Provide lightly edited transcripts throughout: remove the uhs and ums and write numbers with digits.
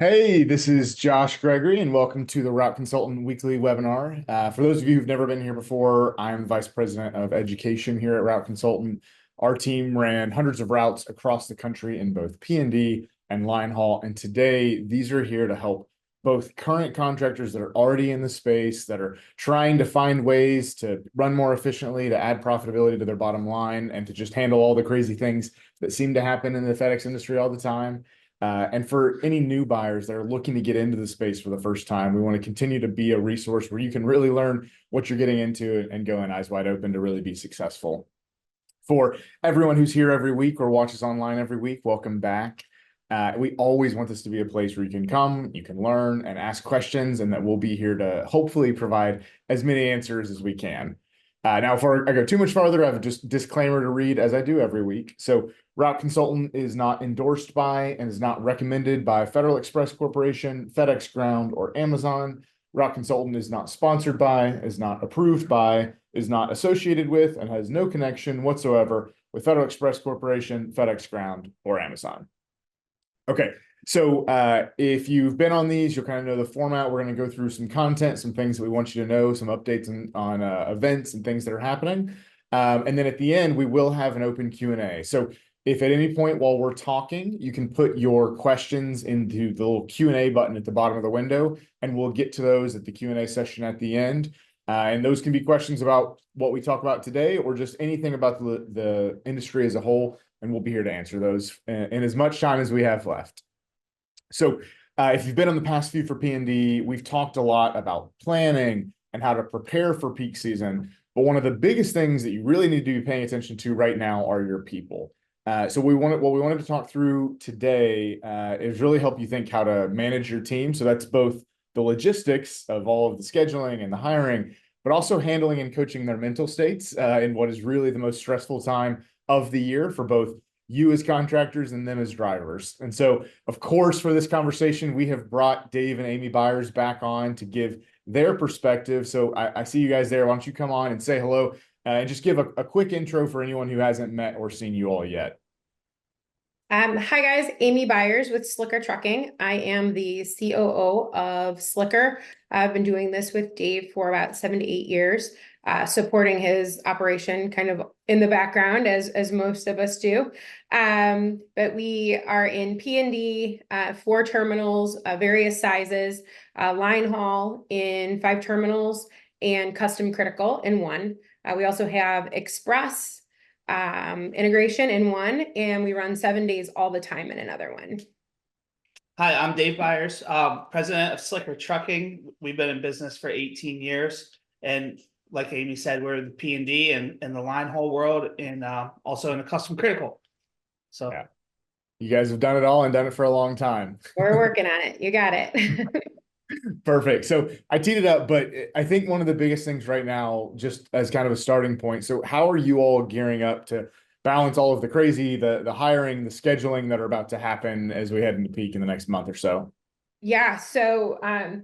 Hey, this is Josh Gregory, and welcome to the Route Consultant Weekly Webinar. For those of you who've never been here before, I'm Vice President of Education here at Route Consultant. Our team ran hundreds of routes across the country in both P&D and line haul, and today these are here to help both current contractors that are already in the space, that are trying to find ways to run more efficiently, to add profitability to their bottom line, and to just handle all the crazy things that seem to happen in the FedEx industry all the time. And for any new buyers that are looking to get into the space for the first time, we want to continue to be a resource where you can really learn what you're getting into and go in eyes wide open to really be successful. For everyone who's here every week or watches online every week, welcome back. We always want this to be a place where you can come, you can learn and ask questions, and that we'll be here to hopefully provide as many answers as we can. Now, before I go too much farther, I have a just disclaimer to read as I do every week. So Route Consultant is not endorsed by and is not recommended by Federal Express Corporation, FedEx Ground, or Amazon. Route Consultant is not sponsored by, is not approved by, is not associated with, and has no connection whatsoever with Federal Express Corporation, FedEx Ground, or Amazon. Okay, so if you've been on these, you'll kind of know the format. We're going to go through some content, some things that we want you to know, some updates on events and things that are happening. And then at the end, we will have an open Q&A. So if at any point while we're talking, you can put your questions into the little Q&A button at the bottom of the window, and we'll get to those at the Q&A session at the end. And those can be questions about what we talk about today or just anything about the industry as a whole, and we'll be here to answer those in as much time as we have left. So if you've been on the past few for P&D, we've talked a lot about planning and how to prepare for peak season. But one of the biggest things that you really need to be paying attention to right now are your people. So what we wanted to talk through today is really help you think how to manage your team. So that's both the logistics of all of the scheduling and the hiring, but also handling and coaching their mental states in what is really the most stressful time of the year for both you as contractors and them as drivers. And so, of course, for this conversation, we have brought Dave and Amy Byers back on to give their perspective. So I see you guys there. Why don't you come on and say hello and just give a quick intro for anyone who hasn't met or seen you all yet. Hi guys, Amy Byers with Slicker Trucking. I am the COO of Slicker. I've been doing this with Dave for about 7 to 8 years, supporting his operation kind of in the background as most of us do. But we are in P&D, 4 terminals, various sizes, line haul in 5 terminals, and custom critical in 1. We also have express integration in 1, and we run 7 days all the time in another one. Hi, I'm Dave Byers, president of Slicker Trucking. We've been in business for 18 years. And like Amy said, we're in the P&D and the line haul world, and also in the custom critical. So yeah. You guys have done it all and done it for a long time. We're working on it. You got it. Perfect. So I teed it up, but I think one of the biggest things right now, just as kind of a starting point. So how are you all gearing up to balance all of the crazy, the hiring, the scheduling that are about to happen as we head into peak in the next month or so? Yeah. So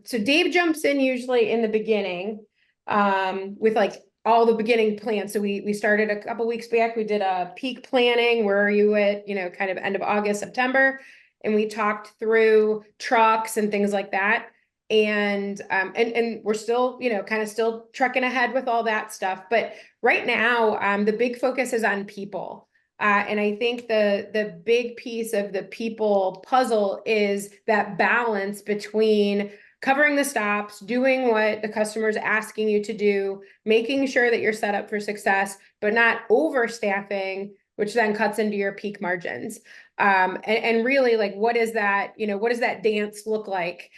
Dave jumps in usually in the beginning with like all the beginning plans. So we started a couple weeks back. We did a peak planning. Where are you at, kind of end of August, September. And we talked through trucks and things like that. And we're still, kind of still trucking ahead with all that stuff. But right now, the big focus is on people. And I think the big piece of the people puzzle is that balance between covering the stops, doing what the customer's asking you to do, making sure that you're set up for success, but not overstaffing, which then cuts into your peak margins. And really, like, what is that, what does that dance look like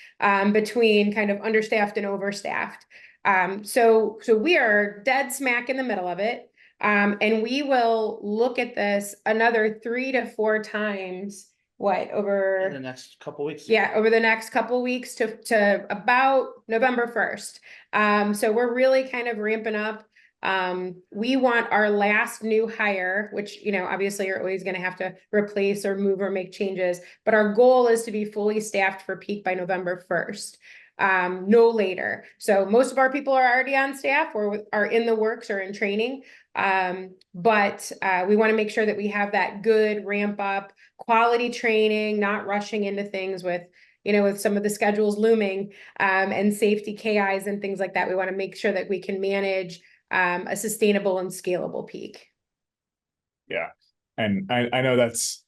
between kind of understaffed and overstaffed? So we are dead smack in the middle of it. And we will look at this another 3 to 4 times, over in the next couple weeks. Yeah, over the next couple weeks to about November 1st. So we're really kind of ramping up. We want our last new hire, which, obviously you're always going to have to replace or move or make changes, but our goal is to be fully staffed for peak by November 1st. No later. So most of our people are already on staff or are in the works or in training. But we want to make sure that we have that good ramp up, quality training, not rushing into things with, with some of the schedules looming, and safety KIs and things like that, we want to make sure that we can manage a sustainable and scalable peak. Yeah. And I know that's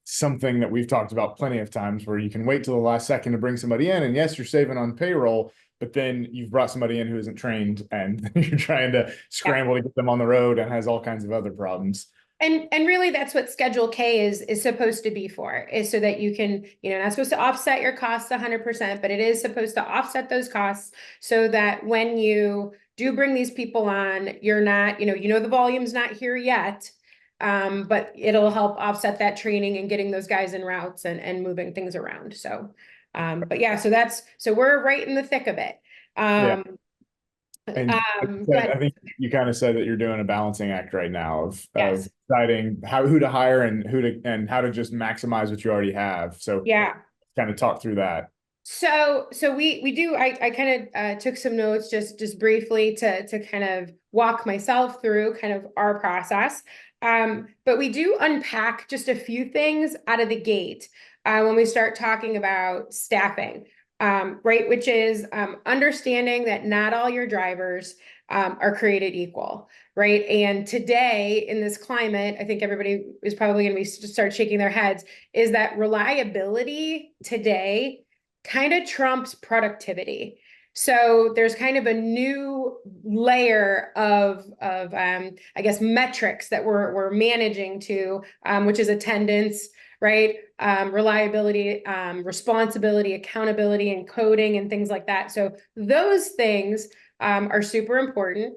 something that we've talked about plenty of times, where you can wait till the last second to bring somebody in, and yes, you're saving on payroll, but then you've brought somebody in who isn't trained, and you're trying to scramble to get them on the road, and has all kinds of other problems. And really, that's what Schedule K is supposed to be for, is so that you can, not supposed to offset your costs 100%, but it is supposed to offset those costs so that when you do bring these people on, you're not, the volume's not here yet, but it'll help offset that training and getting those guys in routes and moving things around. So, but yeah, so we're right in the thick of it. Yeah. And But I think you kind of said that you're doing a balancing act right now of yes. deciding who to hire and how to just maximize what you already have. So Yeah. kind of talk through that. So we do, I kind of took some notes just briefly to kind of walk myself through kind of our process. But we do unpack just a few things out of the gate when we start talking about staffing, right? Which is understanding that not all your drivers are created equal, right? And today in this climate, I think everybody is probably going to start shaking their heads, is that reliability today kind of trumps productivity. So there's kind of a new layer of I guess metrics that we're managing to, which is attendance, right? Reliability, responsibility, accountability, and coding and things like that. So those things are super important.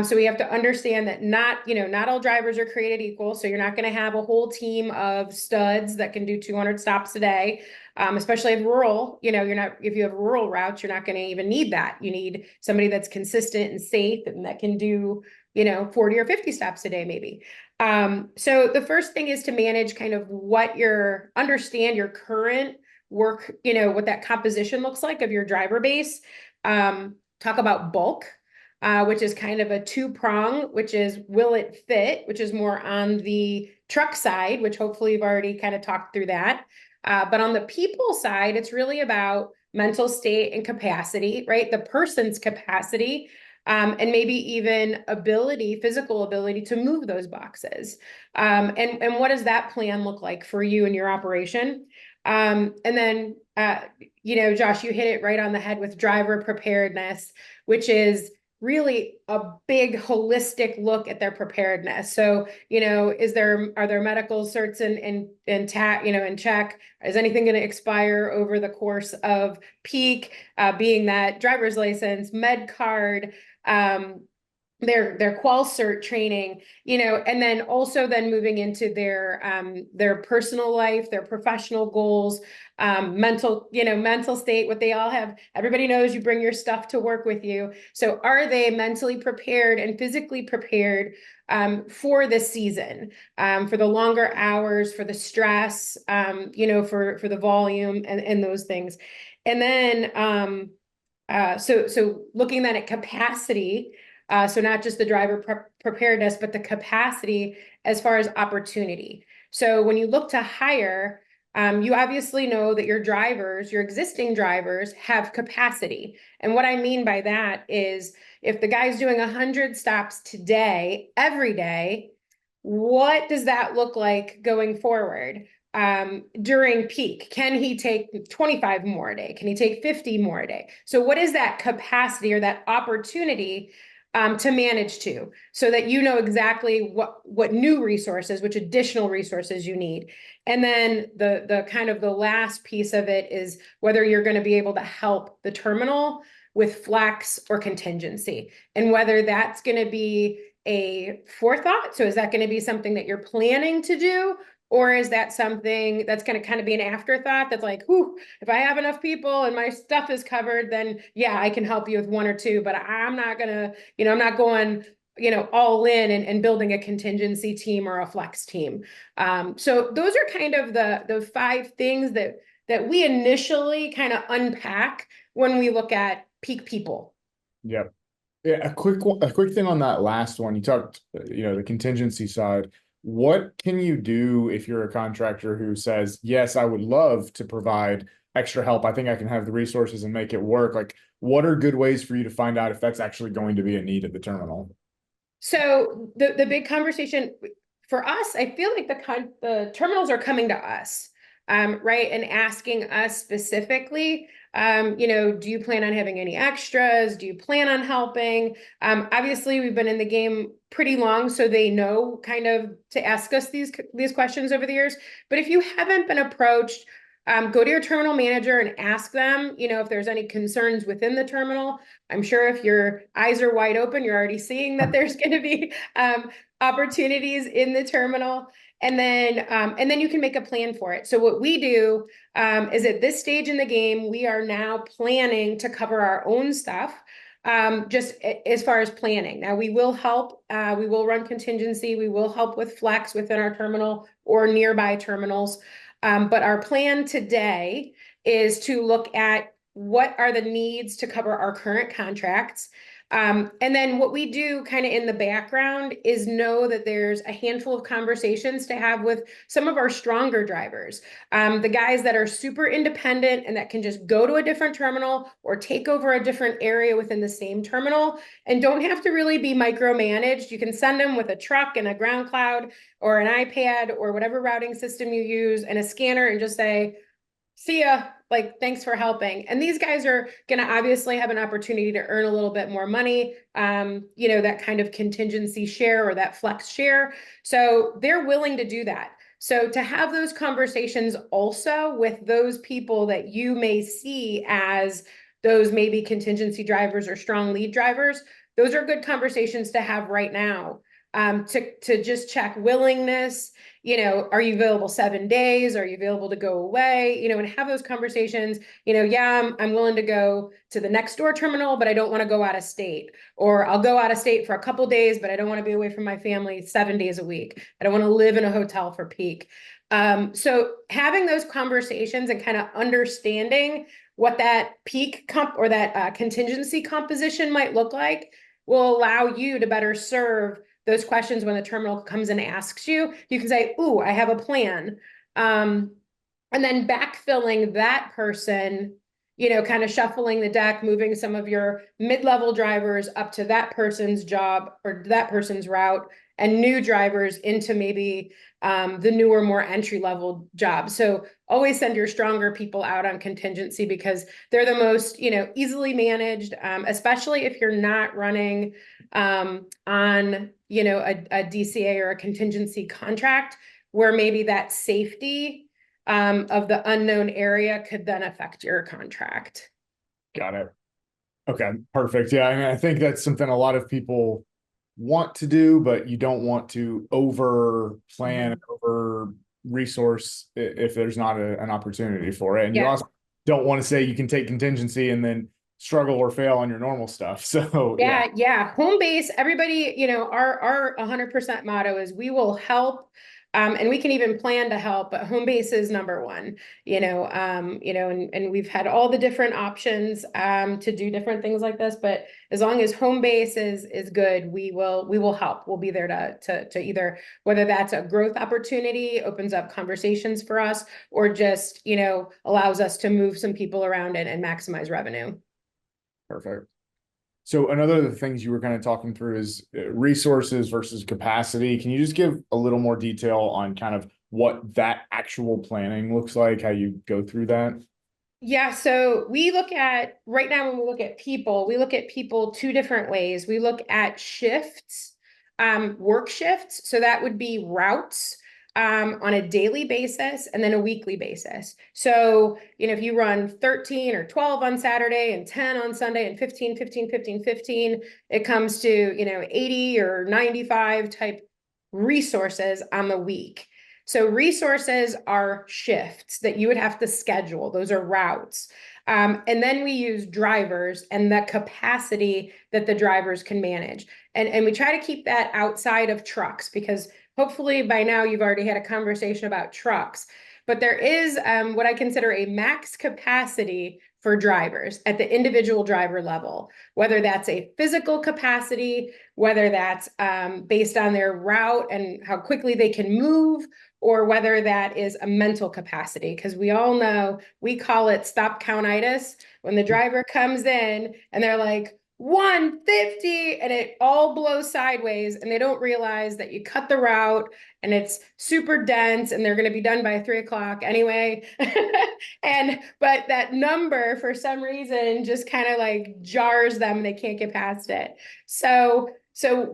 So we have to understand that not all drivers are created equal. So you're not going to have a whole team of studs that can do 200 stops a day. Especially if rural, if you have rural routes, you're not going to even need that. You need somebody that's consistent and safe and that can do, 40 or 50 stops a day, maybe. So the first thing is to manage kind of understand your current work, what that composition looks like of your driver base. Talk about bulk, which is kind of a two-prong, which is will it fit, which is more on the truck side, which hopefully you've already kind of talked through that. But on the people side, it's really about mental state and capacity, right? The person's capacity, and maybe even physical ability to move those boxes. And what does that plan look like for you and your operation? And then, Josh, you hit it right on the head with driver preparedness, which is really a big holistic look at their preparedness. So, are there medical certs in check? Is anything going to expire over the course of peak? Being that driver's license, med card, their qual cert training, and then also then moving into their personal life, their professional goals, mental state, what they all have. Everybody knows you bring your stuff to work with you. So are they mentally prepared and physically prepared for this season, for the longer hours, for the stress, for the volume and those things. And then, so looking then at capacity, so not just the driver preparedness, but the capacity as far as opportunity. So when you look to hire, you obviously know that your existing drivers have capacity. And what I mean by that is if the guy's doing 100 stops today, every day, what does that look like going forward? During peak, can he take 25 more a day? Can he take 50 more a day? So what is that capacity or that opportunity to manage to, so that you know exactly what new resources, which additional resources you need. And then the kind of the last piece of it is whether you're going to be able to help the terminal with flex or contingency, and whether that's going to be a forethought. So is that going to be something that you're planning to do? Or is that something that's going to kind of be an afterthought that's like, whew, if I have enough people and my stuff is covered, then yeah, I can help you with one or two, but I'm not going to, I'm not going, all in and building a contingency team or a flex team. So those are kind of the 5 things that we initially kind of unpack when we look at peak people. Yep. Yeah, a quick thing on that last one. You talked, the contingency side. What can you do if you're a contractor who says, yes, I would love to provide extra help. I think I can have the resources and make it work. Like, what are good ways for you to find out if that's actually going to be a need at the terminal? So the big conversation for us, I feel like the terminals are coming to us, right, and asking us specifically, do you plan on having any extras? Do you plan on helping? Obviously, we've been in the game pretty long, so they know kind of to ask us these questions over the years. But if you haven't been approached, go to your terminal manager and ask them, if there's any concerns within the terminal. I'm sure if your eyes are wide open, you're already seeing that there's going to be opportunities in the terminal. And then you can make a plan for it. So what we do is at this stage in the game, we are now planning to cover our own stuff. Just as far as planning. Now we will help, we will run contingency, we will help with flex within our terminal or nearby terminals. But our plan today is to look at what are the needs to cover our current contracts. And then what we do kind of in the background is know that there's a handful of conversations to have with some of our stronger drivers. The guys that are super independent and that can just go to a different terminal or take over a different area within the same terminal and don't have to really be micromanaged. You can send them with a truck and a ground cloud or an iPad or whatever routing system you use and a scanner and just say, see ya, like, thanks for helping. And these guys are going to obviously have an opportunity to earn a little bit more money, that kind of contingency share or that flex share. So they're willing to do that. So to have those conversations also with those people that you may see as those maybe contingency drivers or strong lead drivers, those are good conversations to have right now. To just check willingness, are you available 7 days? Are you available to go away? And have those conversations, yeah, I'm willing to go to the next door terminal, but I don't want to go out of state, or I'll go out of state for a couple of days, but I don't want to be away from my family 7 days a week. I don't want to live in a hotel for peak. So having those conversations and kind of understanding what that peak or that contingency composition might look like will allow you to better serve those questions when the terminal comes and asks you. You can say, ooh, I have a plan. And then backfilling that person, kind of shuffling the deck, moving some of your mid-level drivers up to that person's job or that person's route, and new drivers into maybe the newer, more entry-level jobs. So always send your stronger people out on contingency because they're the most, easily managed, especially if you're not running on, a DCA or a contingency contract where maybe that safety of the unknown area could then affect your contract. Got it. Okay, perfect. Yeah, and I think that's something a lot of people want to do, but you don't want to over plan, over resource if there's not an opportunity for it. And you also don't want to say you can take contingency and then struggle or fail on your normal stuff. So yeah. Home base, everybody, our 100% motto is we will help. And we can even plan to help, but home base is number one, and we've had all the different options to do different things like this, but as long as home base is good, we will help. We'll be there to either, whether that's a growth opportunity, opens up conversations for us, or just, allows us to move some people around and maximize revenue. Perfect. So another of the things you were kind of talking through is resources versus capacity. Can you just give a little more detail on kind of what that actual planning looks like, how you go through that? Yeah, so we look at, right now when we look at people two different ways. We look at shifts, work shifts. So that would be routes on a daily basis and then a weekly basis. So, if you run 13 or 12 on Saturday and 10 on Sunday and 15, 15, 15, 15, it comes to, 80 or 95 type resources on the week. So resources are shifts that you would have to schedule. Those are routes. And then we use drivers and the capacity that the drivers can manage. And we try to keep that outside of trucks because hopefully by now you've already had a conversation about trucks. But there is what I consider a max capacity for drivers at the individual driver level, whether that's a physical capacity, whether that's based on their route and how quickly they can move, or whether that is a mental capacity. Because we all know, we call it stop countitis, when the driver comes in and they're like, 150, and it all blows sideways, and they don't realize that you cut the route and it's super dense and they're going to be done by 3 o'clock anyway. But that number for some reason just kind of like jars them. They can't get past it. So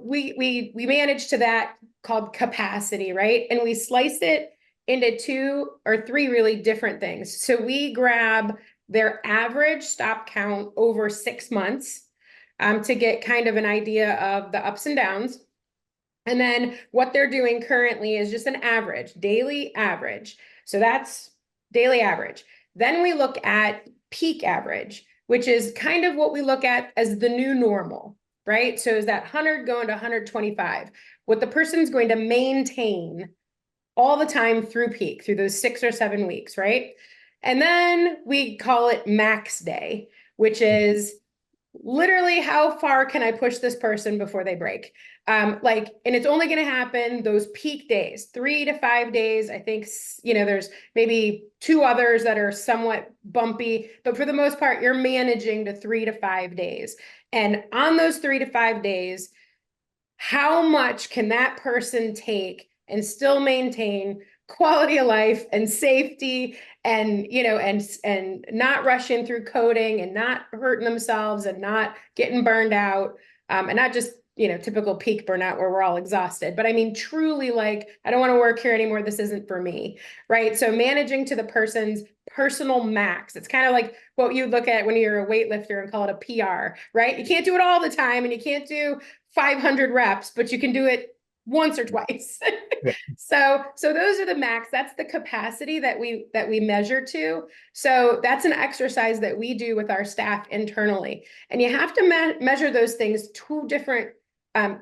we manage to that, called capacity, right? And we slice it into 2 or 3 really different things. So we grab their average stop count over 6 months, to get kind of an idea of the ups and downs. And then what they're doing currently is just an average, daily average. So that's daily average. Then we look at peak average, which is kind of what we look at as the new normal, right? So is that 100 going to 125? What the person's going to maintain all the time through peak, through those 6 or 7 weeks, right? And then we call it max day, which is literally how far can I push this person before they break? And it's only going to happen those peak days, 3 to 5 days. I think, there's maybe 2 others that are somewhat bumpy, but for the most part, you're managing to 3 to 5 days. And on those 3 to 5 days, how much can that person take and still maintain quality of life and safety, and and not rushing through coding and not hurting themselves and not getting burned out, and not just typical peak burnout where we're all exhausted, but I mean truly like, I don't want to work here anymore, this isn't for me, right? So managing to the person's personal max. It's kind of like what you look at when you're a weightlifter and call it a PR, right? You can't do it all the time and you can't do 500 reps, but you can do it once or twice. Yeah. So those are the max. That's the capacity that we measure to. So that's an exercise that we do with our staff internally. And you have to measure those things 2 different,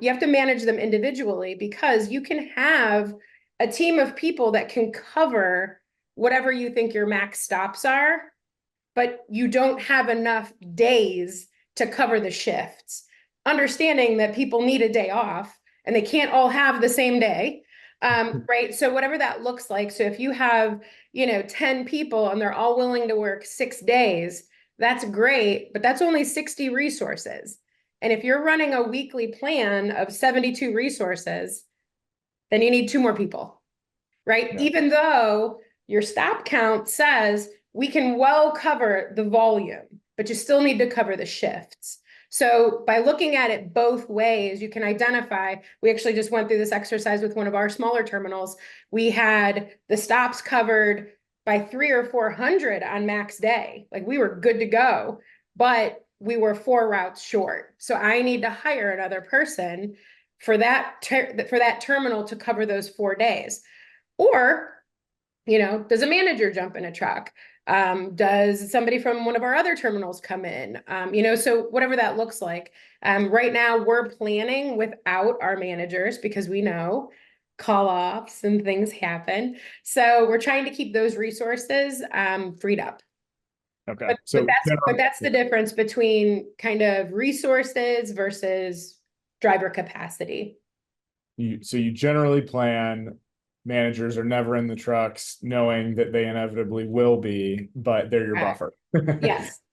you have to manage them individually, because you can have a team of people that can cover whatever you think your max stops are, but you don't have enough days to cover the shifts. Understanding that people need a day off and they can't all have the same day, right? So whatever that looks like. So if you have, 10 people and they're all willing to work 6 days, that's great, but that's only 60 resources. And if you're running a weekly plan of 72 resources, then you need 2 more people, right? Yeah. Even though your stop count says we can well cover the volume, but you still need to cover the shifts. So by looking at it both ways, you can identify, we actually just went through this exercise with one of our smaller terminals. We had the stops covered by 300 or 400 on max day. Like we were good to go, but we were 4 routes short. So I need to hire another person for that terminal to cover those 4 days. Or, does a manager jump in a truck? Does somebody from one of our other terminals come in? So whatever that looks like. Right now we're planning without our managers because we know call-offs and things happen. So we're trying to keep those resources freed up. Okay. But that's the difference between kind of resources versus driver capacity. So you generally plan, managers are never in the trucks knowing that they inevitably will be, but they're your buffer.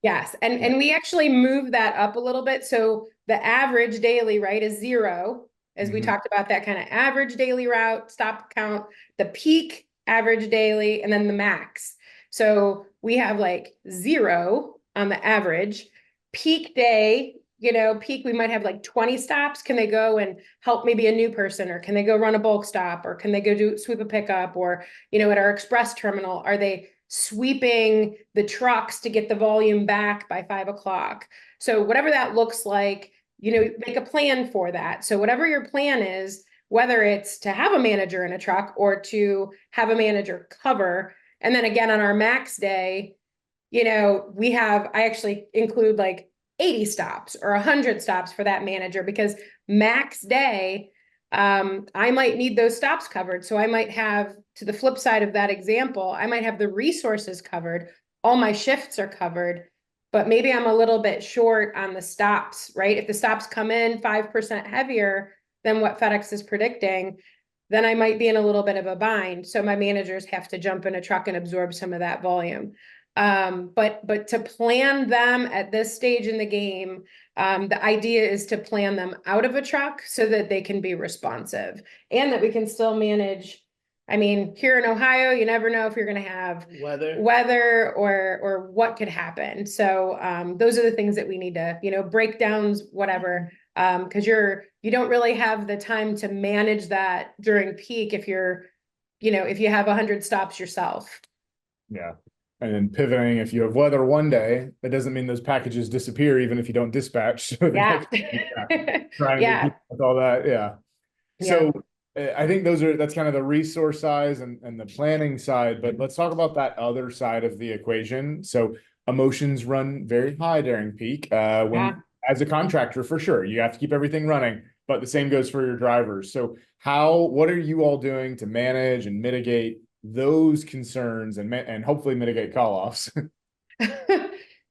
Yes. And we actually move that up a little bit. So the average daily, right, is 0, as we talked about, that kind of average daily route, stop count, the peak average daily, and then the max. So we have like 0 on the average. Peak day, peak, we might have like 20 stops. Can they go and help maybe a new person, or can they go run a bulk stop, or can they go sweep a pickup, or, at our express terminal, are they sweeping the trucks to get the volume back by 5 o'clock? So whatever that looks like, make a plan for that. So whatever your plan is, whether it's to have a manager in a truck or to have a manager cover. And then again, on our max day, I actually include like 80 stops or 100 stops for that manager, because max day, I might need those stops covered. So I might have, to the flip side of that example, I might have the resources covered, all my shifts are covered, but maybe I'm a little bit short on the stops, right? If the stops come in 5% heavier than what FedEx is predicting, then I might be in a little bit of a bind. So my managers have to jump in a truck and absorb some of that volume. But to plan them at this stage in the game, the idea is to plan them out of a truck so that they can be responsive and that we can still manage. I mean, here in Ohio, you never know if you're going to have weather or what could happen. So those are the things that we need to, breakdowns, whatever, because you don't really have the time to manage that during peak if if you have 100 stops yourself. Yeah. And then pivoting, if you have weather one day, that doesn't mean those packages disappear, even if you don't dispatch. So the Yeah. trying Yeah. to keep with all that. Yeah. So I think that's kind of the resource size and the planning side, but let's talk about that other side of the equation. So emotions run very high during peak. As a contractor, for sure, you have to keep everything running, but the same goes for your drivers. So what are you all doing to manage and mitigate those concerns and hopefully mitigate call-offs?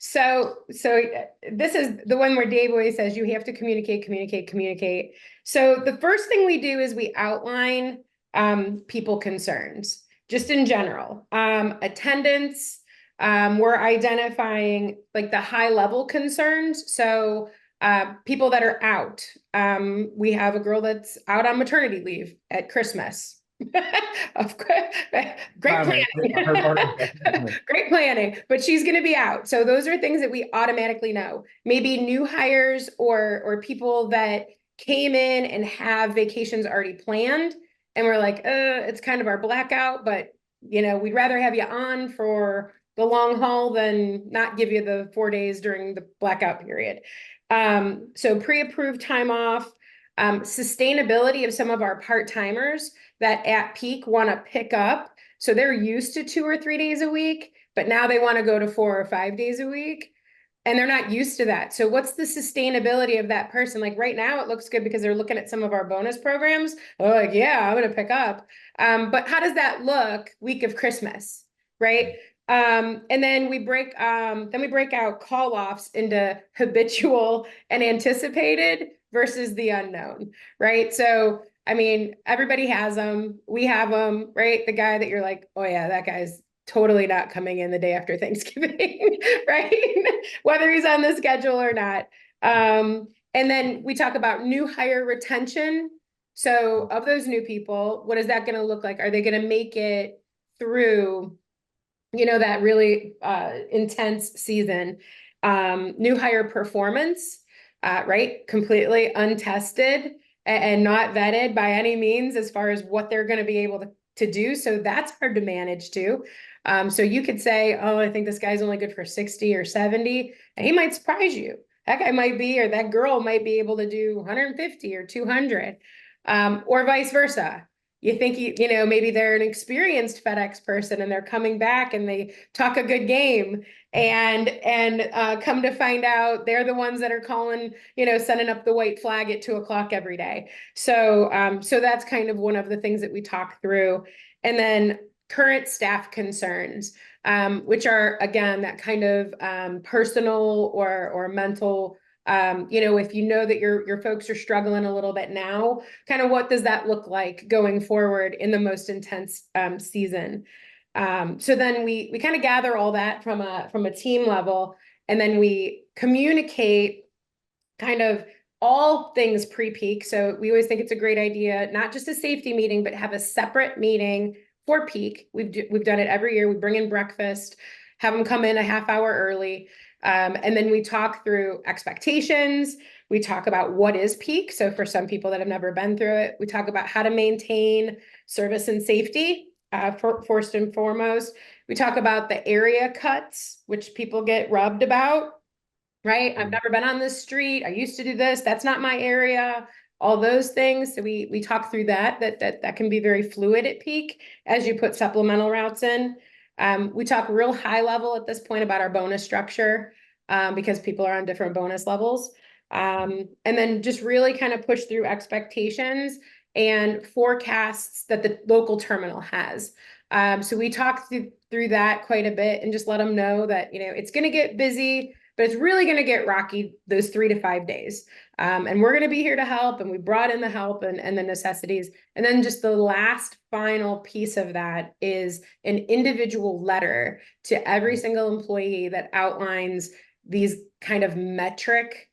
So this is the one where Dave always says you have to communicate. So the first thing we do is we outline people concerns, just in general. Attendance, we're identifying like the high level concerns. So people that are out. We have a girl that's out on maternity leave at Christmas. Of course, great planning. Great planning, but she's going to be out. So those are things that we automatically know. Maybe new hires or people that came in and have vacations already planned, and we're like, it's kind of our blackout, but we'd rather have you on for the long haul than not give you the 4 days during the blackout period. So pre-approved time off, sustainability of some of our part-timers that at peak want to pick up. So they're used to 2 or 3 days a week, but now they want to go to 4 or 5 days a week. And they're not used to that. So what's the sustainability of that person? Like right now, it looks good because they're looking at some of our bonus programs. Oh, like, yeah, I'm going to pick up. But how does that look week of Christmas, right? And then we break out call-offs into habitual and anticipated versus the unknown, right? So I mean, everybody has them. We have them, right? The guy that you're like, oh yeah, that guy's totally not coming in the day after Thanksgiving, right? Whether he's on the schedule or not. And then we talk about new hire retention. So of those new people, what is that going to look like? Are they going to make it through, that really intense season? New hire performance, right? Completely untested and not vetted by any means as far as what they're going to be able to do. So that's hard to manage too. So you could say, oh, I think this guy's only good for 60 or 70, and he might surprise you. That guy might be, or that girl might be able to do 150 or 200, or vice versa. You think, maybe they're an experienced FedEx person and they're coming back and they talk a good game and come to find out they're the ones that are calling, sending up the white flag at 2 o'clock every day. So that's kind of one of the things that we talk through. And then current staff concerns, which are, again, that kind of personal or mental. If you know that your folks are struggling a little bit now, kind of what does that look like going forward in the most intense season? So then we kind of gather all that from a team level, and then we communicate kind of all things pre-peak. So we always think it's a great idea, not just a safety meeting, but have a separate meeting for peak. We've done it every year. We bring in breakfast, have them come in a half hour early. And then we talk through expectations. We talk about what is peak. So for some people that have never been through it, we talk about how to maintain service and safety, first and foremost. We talk about the area cuts, which people get rubbed about, right? I've never been on this street. I used to do this. That's not my area. All those things. So we talk through that can be very fluid at peak as you put supplemental routes in. We talk real high level at this point about our bonus structure because people are on different bonus levels. And then just really kind of push through expectations and forecasts that the local terminal has. So we talk through that quite a bit and just let them know that, it's going to get busy, but it's really going to get rocky those 3 to 5 days. And we're going to be here to help. And we brought in the help and the necessities. And then just the last final piece of that is an individual letter to every single employee that outlines these kind of metric,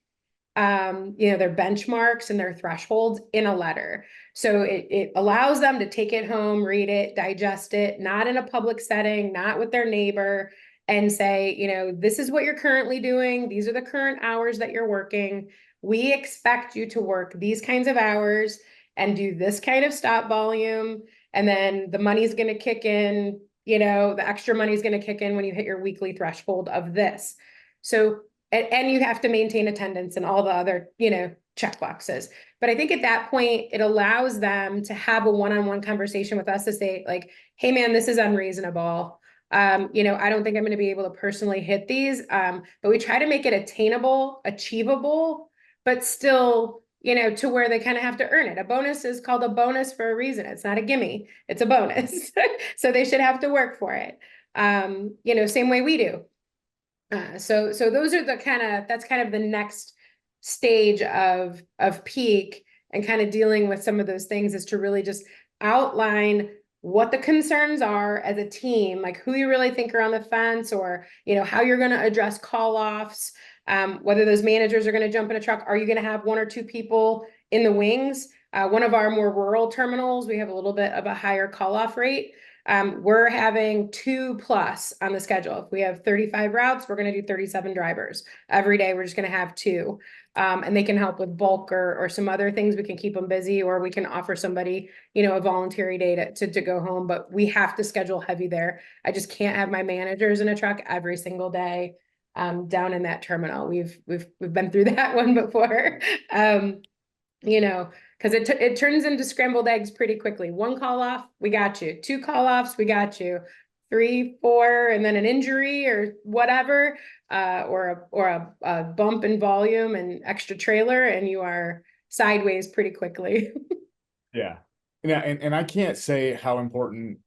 their benchmarks and their thresholds in a letter. So it allows them to take it home, read it, digest it, not in a public setting, not with their neighbor, and say, this is what you're currently doing. These are the current hours that you're working. We expect you to work these kinds of hours and do this kind of stop volume. And then the money's going to kick in, the extra money is going to kick in when you hit your weekly threshold of this. So, and you have to maintain attendance and all the other, check boxes. But I think at that point, it allows them to have a one-on-one conversation with us to say like, hey man, this is unreasonable. I don't think I'm going to be able to personally hit these. But we try to make it attainable, achievable, but still, to where they kind of have to earn it. A bonus is called a bonus for a reason. It's not a gimme, it's a bonus. So they should have to work for it. Same way we do. So those are that's kind of the next stage of peak, and kind of dealing with some of those things is to really just outline what the concerns are as a team, like who you really think are on the fence, or, how you're going to address call-offs, whether those managers are going to jump in a truck. Are you going to have 1 or 2 people in the wings? One of our more rural terminals, we have a little bit of a higher call-off rate. We're having 2+ on the schedule. If we have 35 routes, we're going to do 37 drivers. Every day, we're just going to have 2. And they can help with bulk or some other things. We can keep them busy, or we can offer somebody, a voluntary day to go home, but we have to schedule heavy there. I just can't have my managers in a truck every single day, down in that terminal. We've been through that one before, because it turns into scrambled eggs pretty quickly. 1 call off, we got you. 2 call offs, we got you. 3, 4, and then an injury or whatever, or a bump in volume and extra trailer, and you are sideways pretty quickly. Yeah. And I can't say how important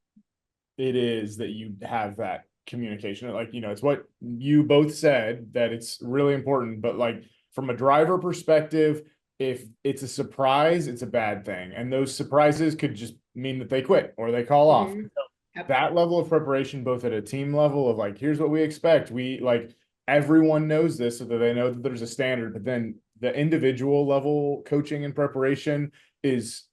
it is that you have that communication. Like, it's what you both said, that it's really important, but like from a driver perspective, if it's a surprise, it's a bad thing. And those surprises could just mean that they quit or they call off. Yep. That level of preparation, both at a team level of like, here's what we expect. We like, everyone knows this so that they know that there's a standard, but then the individual level coaching and preparation is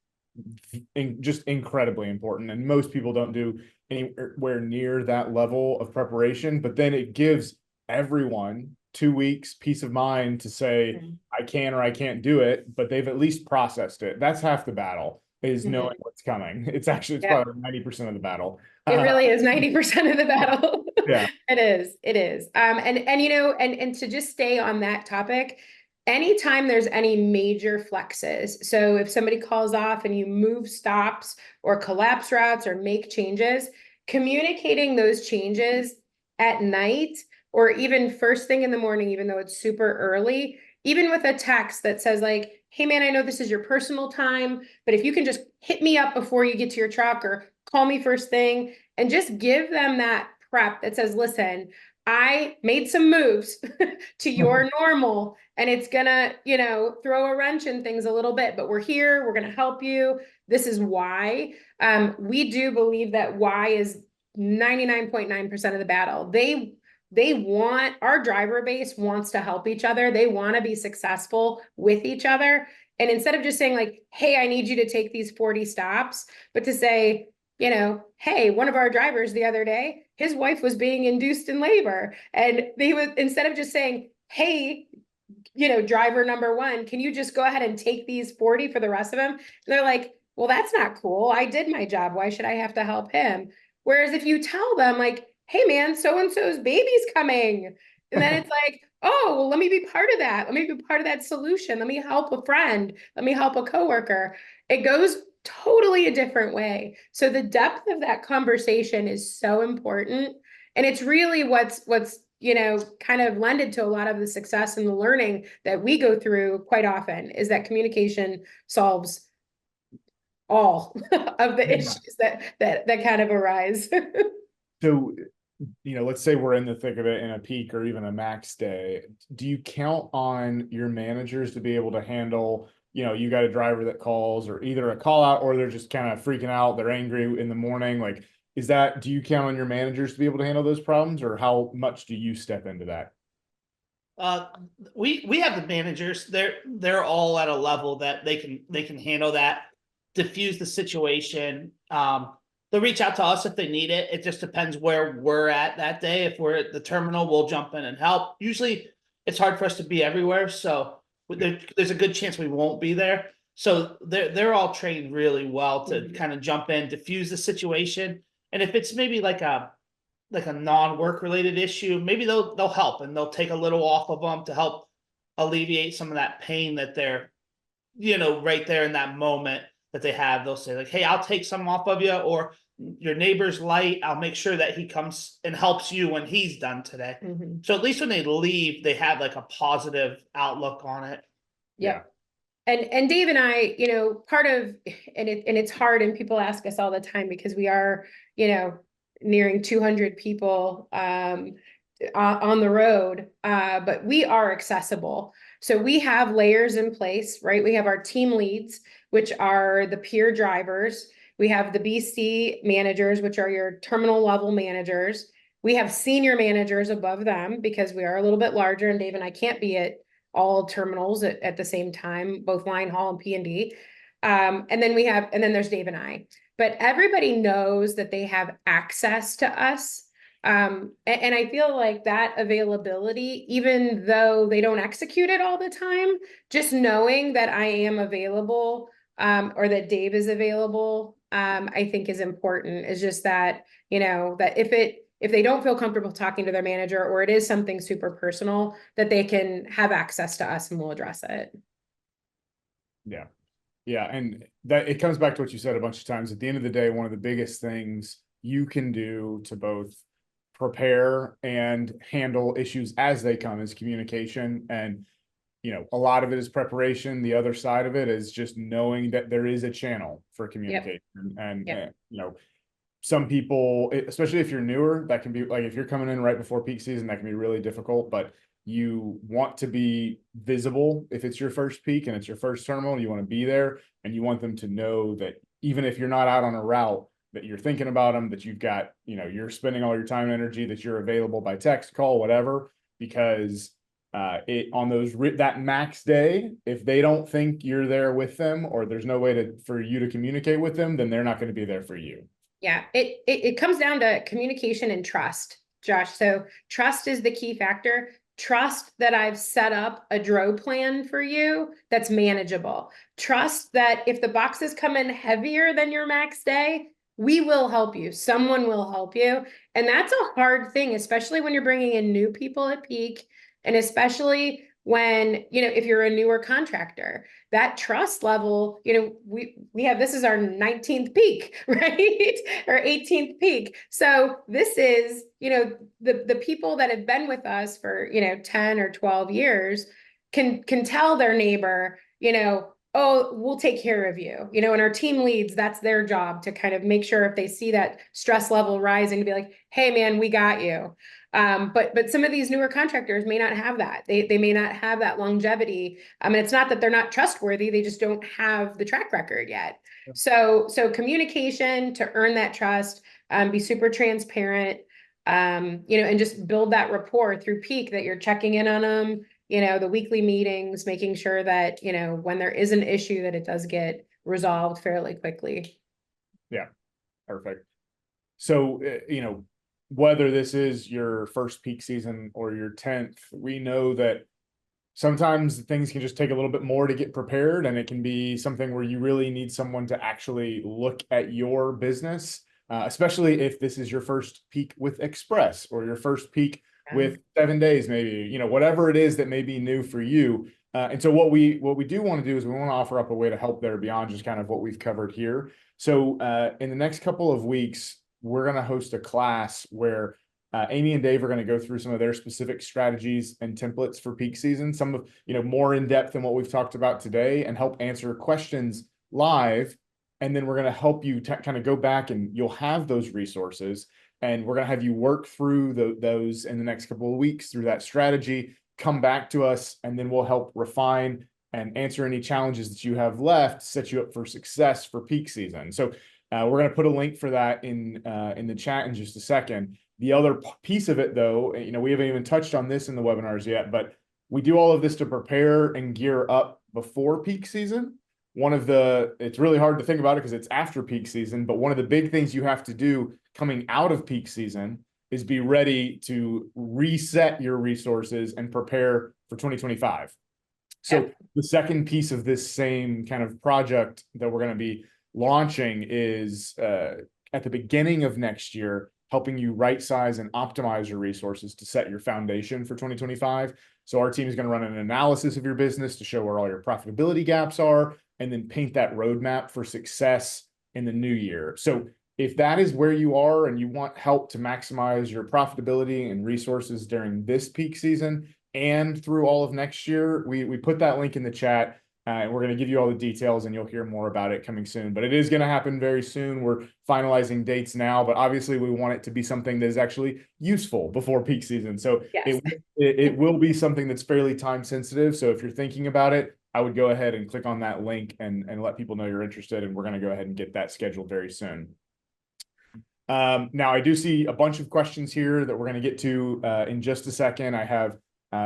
just incredibly important. And most people don't do anywhere near that level of preparation, but then it gives everyone 2 weeks peace of mind to say, I can or I can't do it, but they've at least processed it. That's half the battle, is knowing what's coming. It's probably 90% of the battle. It really is 90% of the battle. Yeah. It is. And to just stay on that topic, anytime there's any major flexes, so if somebody calls off and you move stops or collapse routes or make changes, communicating those changes at night or even first thing in the morning, even though it's super early, even with a text that says like, hey man, I know this is your personal time, but if you can just hit me up before you get to your truck or call me first thing, and just give them that prep that says, listen, I made some moves to your normal, and it's gonna, throw a wrench in things a little bit, but we're here, we're gonna help you. This is why. We do believe that why is 99.9% of the battle. They want, our driver base wants to help each other. They want to be successful with each other. And instead of just saying like, hey, I need you to take these 40 stops, but to say, hey, one of our drivers the other day, his wife was being induced in labor. And they would, instead of just saying, hey, driver number 1, can you just go ahead and take these 40 for the rest of them? And they're like, well, that's not cool. I did my job. Why should I have to help him? Whereas if you tell them like, hey man, so-and-so's baby's coming. And then it's like, oh, well, let me be part of that. Let me be part of that solution. Let me help a friend. Let me help a coworker. It goes totally a different way. So the depth of that conversation is so important. And it's really what's kind of lended to a lot of the success and the learning that we go through quite often, is that communication solves all of the issues that kind of arise. So let's say we're in the thick of it in a peak or even a max day. Do you count on your managers to be able to handle, you got a driver that calls or either a call out or they're just kind of freaking out, they're angry in the morning? Like, do you count on your managers to be able to handle those problems, or how much do you step into that? Uh, we have the managers. They're all at a level that they can handle that, diffuse the situation. They'll reach out to us if they need it. It just depends where we're at that day. If we're at the terminal, we'll jump in and help. Usually, it's hard for us to be everywhere, so there's a good chance we won't be there. So they're all trained really well to kind of jump in, diffuse the situation, and if it's maybe like a non-work related issue, maybe they'll help and they'll take a little off of them to help alleviate some of that pain that they're, right there in that moment that they have. They'll say like, hey, I'll take some off of you, or your neighbor's light, I'll make sure that he comes and helps you when he's done today. So at least when they leave, they have like a positive outlook on it. Yep. And Dave and I, part of, and it's hard, and people ask us all the time because we are, nearing 200 people on the road, but we are accessible. So we have layers in place, right? We have our team leads, which are the peer drivers. We have the BC managers, which are your terminal level managers. We have senior managers above them because we are a little bit larger, and Dave and I can't be at all terminals at the same time, both line haul and P&D. And then there's Dave and I. But everybody knows that they have access to us. And I feel like that availability, even though they don't execute it all the time, just knowing that I am available, or that Dave is available, I think is important. Is just that, that if they don't feel comfortable talking to their manager, or it is something super personal, that they can have access to us and we'll address it. Yeah. Yeah, and that it comes back to what you said a bunch of times. At the end of the day, one of the biggest things you can do to both prepare and handle issues as they come is communication. And, a lot of it is preparation. The other side of it is just knowing that there is a channel for communication. And, some people, especially if you're newer, that can be like, if you're coming in right before peak season, that can be really difficult, but you want to be visible. If it's your first peak and it's your first terminal, you want to be there, and you want them to know that even if you're not out on a route, that you're thinking about them, that you've got, you're spending all your time and energy, that you're available by text, call, whatever, because on that max day, if they don't think you're there with them, or there's no way for you to communicate with them, then they're not going to be there for you. Yeah, it comes down to communication and trust, Josh. So trust is the key factor. Trust that I've set up a DRO plan for you that's manageable. Trust that if the boxes come in heavier than your max day, we will help you. Someone will help you. And that's a hard thing, especially when you're bringing in new people at peak, and especially when, if you're a newer contractor, that trust level, we have, this is our 19th peak, right? Or 18th peak. So this is, the people that have been with us for, 10 or 12 years can tell their neighbor, oh, we'll take care of you, and our team leads, that's their job to kind of make sure if they see that stress level rising to be like, hey man, we got you. But some of these newer contractors may not have that. They may not have that longevity. I mean, it's not that they're not trustworthy. They just don't have the track record yet. So communication to earn that trust, be super transparent, and just build that rapport through peak, that you're checking in on them, the weekly meetings, making sure that, when there is an issue, that it does get resolved fairly quickly. Yeah, perfect. So, whether this is your first peak season or your 10th, we know that sometimes things can just take a little bit more to get prepared, and it can be something where you really need someone to actually look at your business, especially if this is your first peak with Express, or your first peak with 7 days, maybe, whatever it is that may be new for you. And so what we do want to do is we want to offer up a way to help there beyond just kind of what we've covered here. So in the next couple of weeks, we're going to host a class where Amy and Dave are going to go through some of their specific strategies and templates for peak season, some of, more in depth than what we've talked about today, and help answer questions live. And then we're going to help you kind of go back, and you'll have those resources. And we're going to have you work through those in the next couple of weeks through that strategy, come back to us, and then we'll help refine and answer any challenges that you have left to set you up for success for peak season. So we're going to put a link for that in the chat in just a second. The other piece of it, though, we haven't even touched on this in the webinars yet, but we do all of this to prepare and gear up before peak season. It's really hard to think about it because it's after peak season, but one of the big things you have to do coming out of peak season is be ready to reset your resources and prepare for 2025. So the second piece of this same kind of project that we're going to be launching is at the beginning of next year, helping you right size and optimize your resources to set your foundation for 2025. So our team is going to run an analysis of your business to show where all your profitability gaps are, and then paint that roadmap for success in the new year. So if that is where you are and you want help to maximize your profitability and resources during this peak season and through all of next year, we put that link in the chat. And we're going to give you all the details and you'll hear more about it coming soon. But it is going to happen very soon. We're finalizing dates now, but obviously we want it to be something that is actually useful before peak season. So Yes. it will be something that's fairly time sensitive. So if you're thinking about it, I would go ahead and click on that link and let people know you're interested. And we're going to go ahead and get that scheduled very soon. Now, I do see a bunch of questions here that we're going to get to in just a second. I have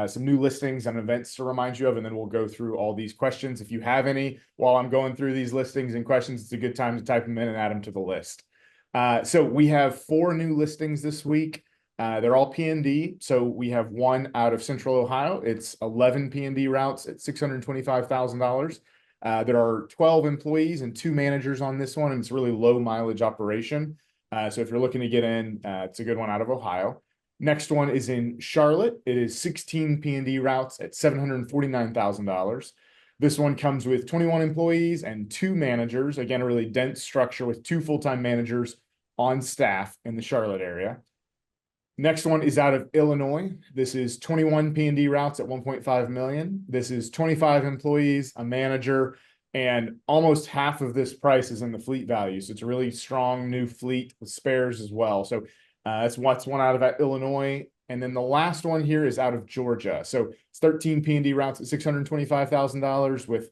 some new listings and events to remind you of, and then we'll go through all these questions. If you have any while I'm going through these listings and questions, it's a good time to type them in and add them to the list. So we have 4 new listings this week. They're all P&D. So we have one out of Central Ohio. It's 11 P&D routes at $625,000. There are 12 employees and 2 managers on this one, and it's a really low mileage operation. So if you're looking to get in, it's a good one out of Ohio. Next one is in Charlotte. It is 16 P&D routes at $749,000. This one comes with 21 employees and 2 managers. Again, a really dense structure with 2 full-time managers on staff in the Charlotte area. Next one is out of Illinois. This is 21 P&D routes at 1.5 million. This is 25 employees, a manager, and almost half of this price is in the fleet value. So it's a really strong new fleet with spares as well. So that's what's one out of Illinois. And then the last one here is out of Georgia. So it's 13 P&D routes at $625,000 with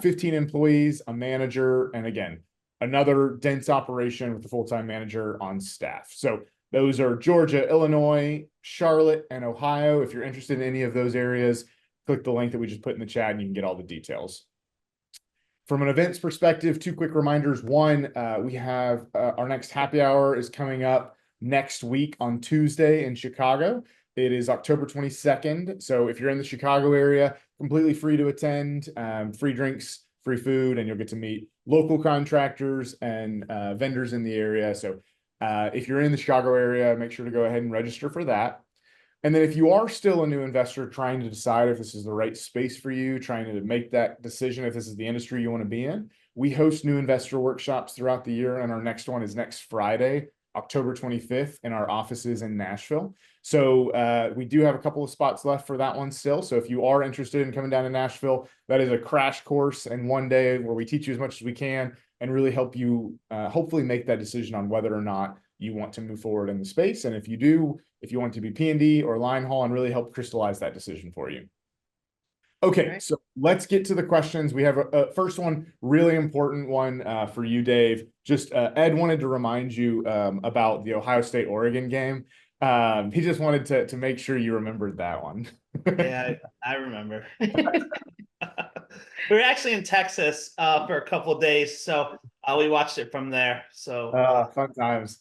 15 employees, a manager, and again, another dense operation with a full-time manager on staff. So those are Georgia, Illinois, Charlotte, and Ohio. If you're interested in any of those areas, click the link that we just put in the chat and you can get all the details. From an events perspective, 2 quick reminders. One, we have our next happy hour is coming up next week on Tuesday in Chicago. It is October 22nd. So if you're in the Chicago area, completely free to attend, free drinks, free food, and you'll get to meet local contractors and vendors in the area. So if you're in the Chicago area, make sure to go ahead and register for that. And then if you are still a new investor trying to decide if this is the right space for you, trying to make that decision if this is the industry you want to be in, we host new investor workshops throughout the year. And our next one is next Friday, October 25th in our offices in Nashville. So we do have a couple of spots left for that one still. So if you are interested in coming down to Nashville, that is a crash course in one day where we teach you as much as we can and really help you hopefully make that decision on whether or not you want to move forward in the space. And if you do, if you want to be P&D or line haul, and really help crystallize that decision for you. Okay, right. So let's get to the questions. We have a first one, really important one for you, Dave. Just Ed wanted to remind you about the Ohio State-Oregon game. He just wanted to make sure you remembered that one. Yeah, I remember. We were actually in Texas for a couple of days, so we watched it from there. So fun times.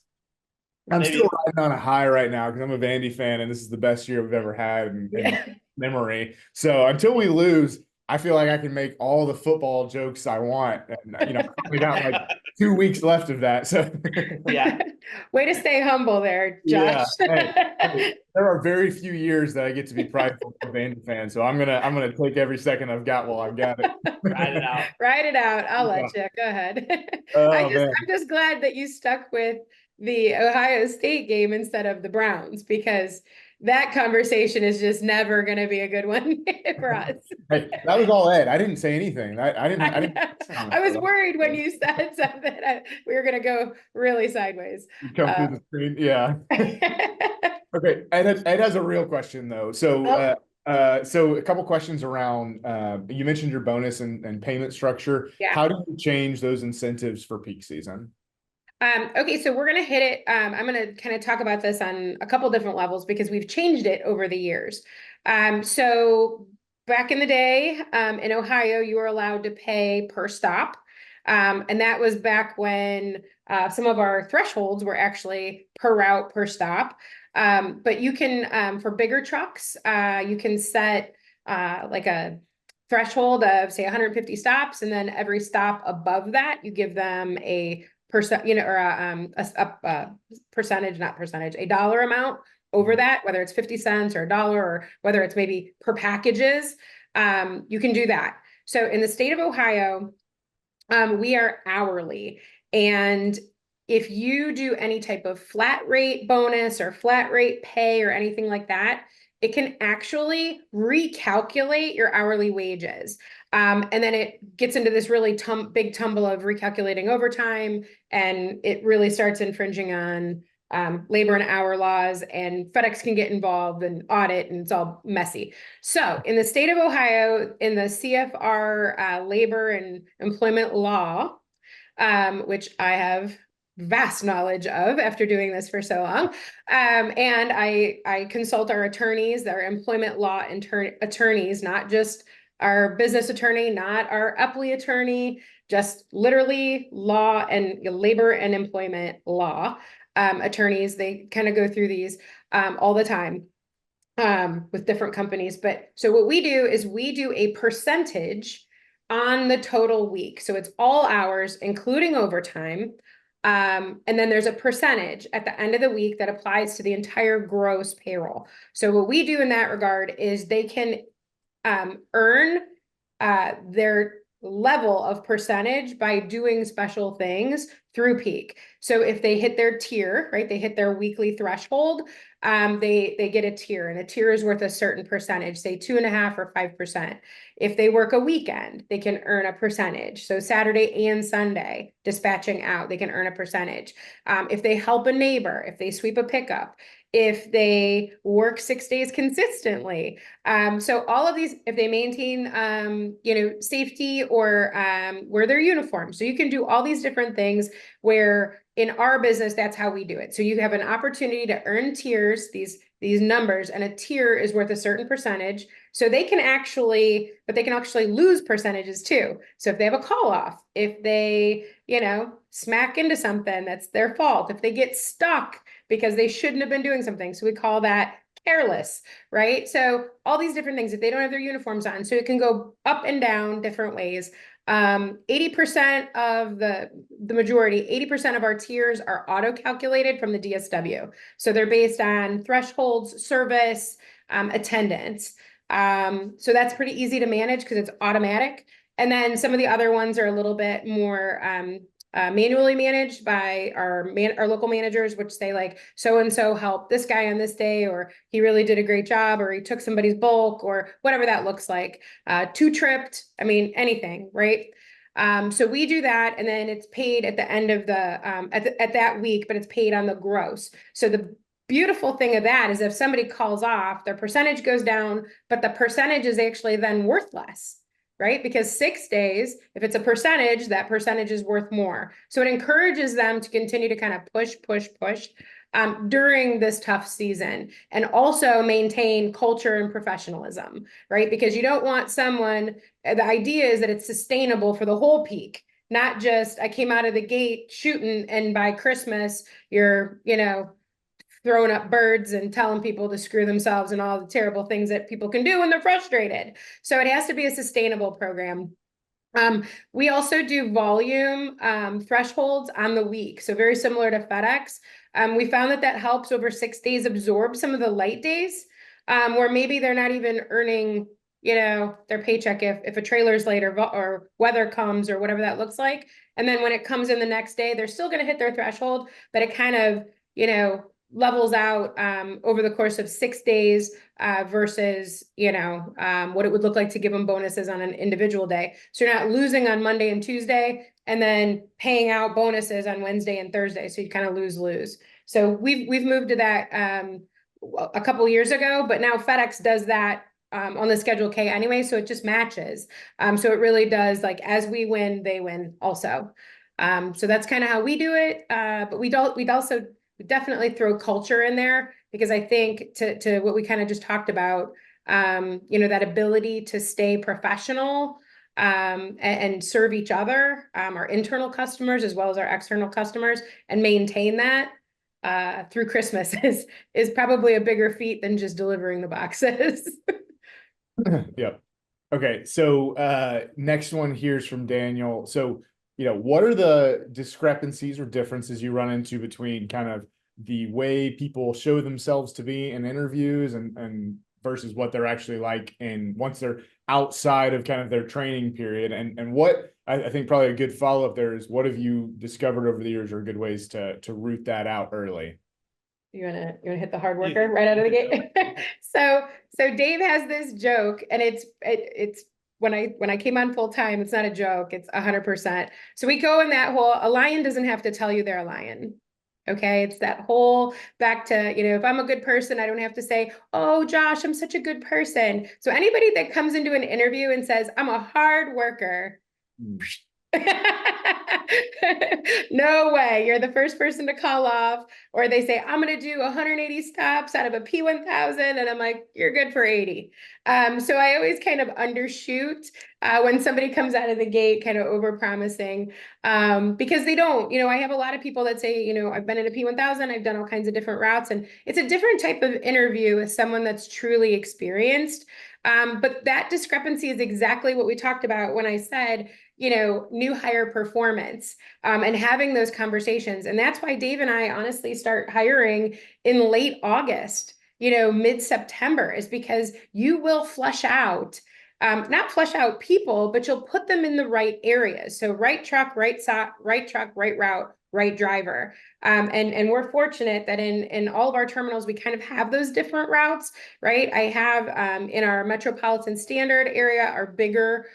I'm still riding on a high right now because I'm a Vandy fan, and this is the best year we've ever had in memory. So until we lose, I feel like I can make all the football jokes I want. And, we got like 2 weeks left of that. So yeah. Way to stay humble there, Josh. Yeah. Hey, there are very few years that I get to be prideful as a Vandy fan. So I'm gonna take every second I've got while I've got it. Ride it out. Ride it out. I'll let you. Go ahead. I'm just glad that you stuck with the Ohio State game instead of the Browns, because that conversation is just never going to be a good one for us. Hey, that was all Ed. I didn't say anything. I didn't. I was worried when you said something. We were going to go really sideways. Come through the screen. Yeah. Okay. Ed has a real question though. So a couple questions around, you mentioned your bonus and payment structure. Yeah. How do you change those incentives for peak season? Okay, so we're going to hit it. I'm going to kind of talk about this on a couple different levels because we've changed it over the years. So back in the day, in Ohio, you were allowed to pay per stop. And that was back when some of our thresholds were actually per route, per stop. But you can, for bigger trucks, you can set like a threshold of say 150 stops, and then every stop above that, you give them a percent, or a percentage, not percentage, a dollar amount over that, whether it's 50 cents or a dollar, or whether it's maybe per packages, you can do that. So in the state of Ohio, we are hourly. And if you do any type of flat rate bonus or flat rate pay or anything like that, it can actually recalculate your hourly wages. And then it gets into this really big tumble of recalculating overtime, and it really starts infringing on labor and hour laws, and FedEx can get involved and audit, and it's all messy. So in the state of Ohio, in the CFR labor and employment law, which I have vast knowledge of after doing this for so long. And I consult our attorneys, our employment law attorneys, not just our business attorney, not our UPLE attorney, just literally law and labor and employment law attorneys. They kind of go through these all the time with different companies. But so what we do is we do a percentage on the total week. So it's all hours, including overtime. And then there's a percentage at the end of the week that applies to the entire gross payroll. So what we do in that regard is they can earn their level of percentage by doing special things through peak. So if they hit their tier, right, they hit their weekly threshold, they get a tier, and a tier is worth a certain percentage, say 2.5 or 5%. If they work a weekend, they can earn a percentage. So Saturday and Sunday, dispatching out, they can earn a percentage. If they help a neighbor, if they sweep a pickup, if they work 6 days consistently. So all of these, if they maintain, safety or wear their uniform. So you can do all these different things where in our business, that's how we do it. So you have an opportunity to earn tiers, these numbers, and a tier is worth a certain percentage. So they can actually, but they can actually lose percentages too. So if they have a call off, if they, smack into something, that's their fault. If they get stuck because they shouldn't have been doing something. So we call that careless, right? So all these different things, if they don't have their uniforms on, so it can go up and down different ways. 80% of the majority, 80% of our tiers are auto-calculated from the DSW. So they're based on thresholds, service, attendance. So that's pretty easy to manage because it's automatic. And then some of the other ones are a little bit more manually managed by our local managers, which say like, so-and-so helped this guy on this day, or he really did a great job, or he took somebody's bulk, or whatever that looks like, 2-tripped, I mean, anything, right? So we do that, and then it's paid at the end of the, at that week, but it's paid on the gross. So the beautiful thing of that is if somebody calls off, their percentage goes down, but the percentage is actually then worth less. Right? Because 6 days, if it's a percentage, that percentage is worth more. So it encourages them to continue to kind of push during this tough season, and also maintain culture and professionalism, right? Because you don't want someone, the idea is that it's sustainable for the whole peak, not just I came out of the gate shooting and by Christmas, you're, throwing up birds and telling people to screw themselves and all the terrible things that people can do when they're frustrated. So it has to be a sustainable program. We also do volume thresholds on the week. So very similar to FedEx. We found that helps over 6 days absorb some of the light days where maybe they're not even earning, their paycheck if a trailer's late or weather comes or whatever that looks like. And then when it comes in the next day, they're still going to hit their threshold, but it kind of, levels out over the course of 6 days versus, what it would look like to give them bonuses on an individual day. So you're not losing on Monday and Tuesday and then paying out bonuses on Wednesday and Thursday. So you kind of lose. So we've moved to that a couple of years ago, but now FedEx does that on the Schedule K anyway, so it just matches. So it really does, like, as we win, they win also. So that's kind of how we do it. But we definitely throw culture in there, because I think to what we kind of just talked about, that ability to stay professional and serve each other, our internal customers as well as our external customers, and maintain that through Christmas is probably a bigger feat than just delivering the boxes. Yep. Okay. So next one here is from Daniel. So, what are the discrepancies or differences you run into between kind of the way people show themselves to be in interviews and versus what they're actually like once they're outside of kind of their training period? And what I think probably a good follow-up there is, what have you discovered over the years are good ways to root that out early? You wanna hit the hard worker right out of the gate? So Dave has this joke, and it's when I came on full time, it's not a joke, it's 100%. So we go in that whole, a lion doesn't have to tell you they're a lion. Okay, it's that whole back to, if I'm a good person, I don't have to say, oh, Josh, I'm such a good person. So anybody that comes into an interview and says, I'm a hard worker, no way, you're the first person to call off. Or they say, I'm going to do 180 stops out of a P1000, and I'm like, you're good for 80. So I always kind of undershoot when somebody comes out of the gate kind of over promising, because they don't. I have a lot of people that say, I've been in a P1000, I've done all kinds of different routes, and it's a different type of interview with someone that's truly experienced. But that discrepancy is exactly what we talked about when I said, new hire performance, and having those conversations. And that's why Dave and I honestly start hiring in late August, mid-September, is because you will flush out, not flush out people, but you'll put them in the right areas. So right truck, right route, right driver. And we're fortunate that in all of our terminals, we kind of have those different routes, right? I have in our metropolitan standard area, our bigger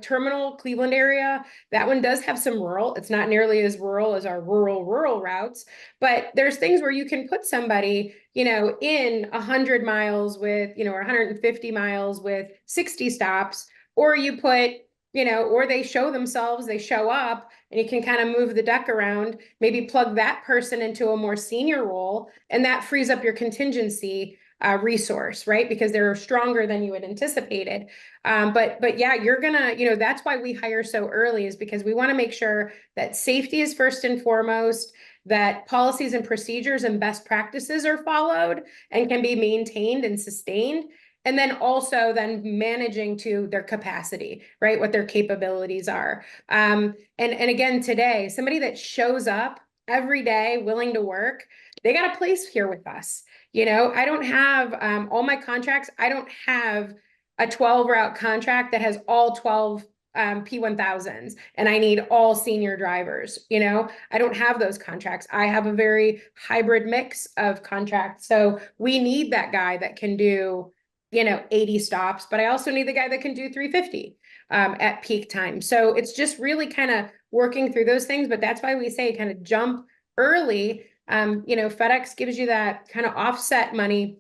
terminal Cleveland area, that one does have some rural. It's not nearly as rural as our rural routes, but there's things where you can put somebody, in 100 miles with, or 150 miles with 60 stops, or you put, or they show themselves, they show up, and you can kind of move the deck around, maybe plug that person into a more senior role, and that frees up your contingency resource, right? Because they're stronger than you had anticipated. But yeah, you're gonna, that's why we hire so early, is because we want to make sure that safety is first and foremost, that policies and procedures and best practices are followed and can be maintained and sustained. And then also then managing to their capacity, right? What their capabilities are. And again, today, somebody that shows up every day willing to work, they got a place here with us. I don't have all my contracts. I don't have a 12 route contract that has all 12 P1000s and I need all senior drivers. I don't have those contracts. I have a very hybrid mix of contracts. So we need that guy that can do 80 stops, but I also need the guy that can do 350 at peak time. So it's just really kind of working through those things. But that's why we say kind of jump early. FedEx gives you that kind of offset money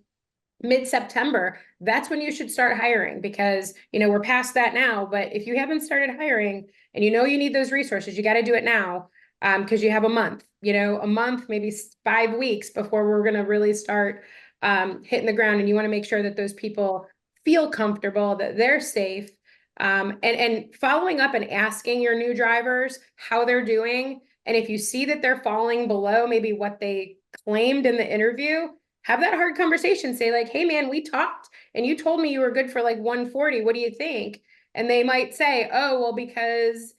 mid-September. That's when you should start hiring, because we're past that now. But if you haven't started hiring and you need those resources, you got to do it now, because you have a month, maybe 5 weeks before we're going to really start hitting the ground. And you want to make sure that those people feel comfortable, that they're safe, and following up and asking your new drivers how they're doing. And if you see that they're falling below maybe what they claimed in the interview, have that hard conversation. Say like, hey man, we talked and you told me you were good for like 140. What do you think? And they might say, oh, well, because,